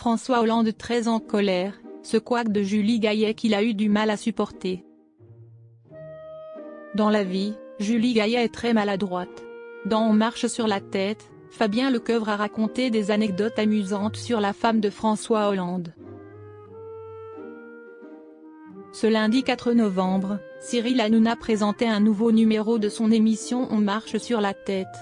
François Hollande très en colère, ce couac de Julie Gaillet qu'il a eu du mal à supporter. Dans la vie, Julie Gaillet est très maladroite. Dans On marche sur la tête, Fabien Lecoeuvre a raconté des anecdotes amusantes sur la femme de François Hollande. Ce lundi 4 novembre, Cyril Hanouna présentait un nouveau numéro de son émission On marche sur la tête.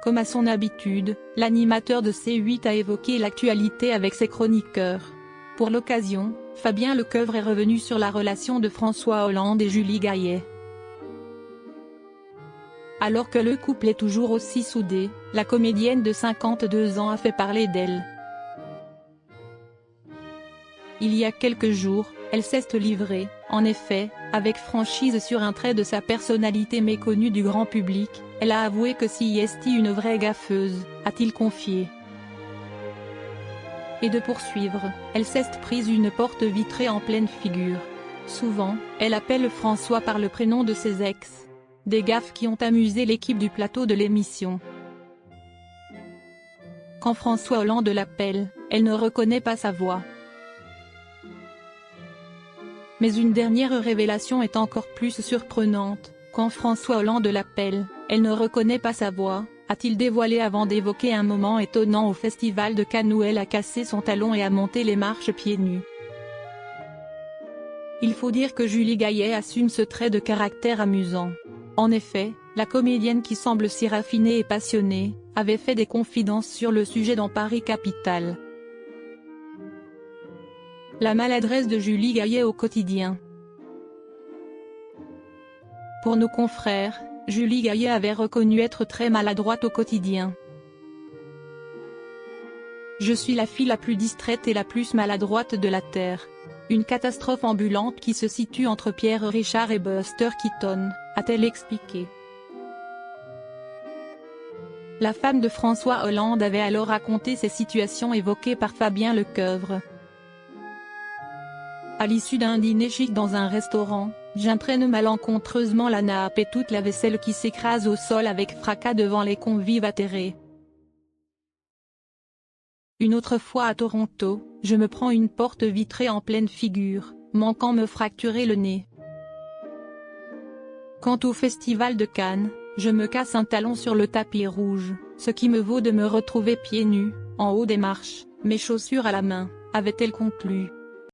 Comme à son habitude, l'animateur de C8 a évoqué l'actualité avec ses chroniqueurs. Pour l'occasion, Fabien Lecoeuvre est revenu sur la relation de François Hollande et Julie Gaillet. Alors que le couple est toujours aussi soudé, la comédienne de 52 ans a fait parler d'elle. Il y a quelques jours, elle s'est livrée, en effet, avec franchise sur un trait de sa personnalité méconnue du grand public. Elle a avoué que si est une vraie gaffeuse, a-t-il confié. Et de poursuivre, elle s'est prise une porte vitrée en pleine figure. Souvent, elle appelle François par le prénom de ses ex. Des gaffes qui ont amusé l'équipe du plateau de l'émission. Quand François Hollande l'appelle, elle ne reconnaît pas sa voix. Mais une dernière révélation est encore plus surprenante. Quand François Hollande l'appelle, elle ne reconnaît pas sa voix, a-t-il dévoilé avant d'évoquer un moment étonnant au festival de Cannes où elle a cassé son talon et a monté les marches pieds nus. Il faut dire que Julie Gaillet assume ce trait de caractère amusant. En effet, la comédienne qui semble si raffinée et passionnée, avait fait des confidences sur le sujet dans Paris Capitale. La maladresse de Julie Gaillet au quotidien. Pour nos confrères, Julie Gaillet avait reconnu être très maladroite au quotidien. Je suis la fille la plus distraite et la plus maladroite de la Terre. Une catastrophe ambulante qui se situe entre Pierre Richard et Buster Keaton, a-t-elle expliqué. La femme de François Hollande avait alors raconté ces situations évoquées par Fabien Lecoeuvre. À l'issue d'un dîner chic dans un restaurant, j'entraîne malencontreusement la nappe et toute la vaisselle qui s'écrase au sol avec fracas devant les convives atterrés. Une autre fois à Toronto, je me prends une porte vitrée en pleine figure, manquant me fracturer le nez. Quant au festival de Cannes, je me casse un talon sur le tapis rouge, ce qui me vaut de me retrouver pieds nus, en haut des marches, mes chaussures à la main, avait-elle conclu.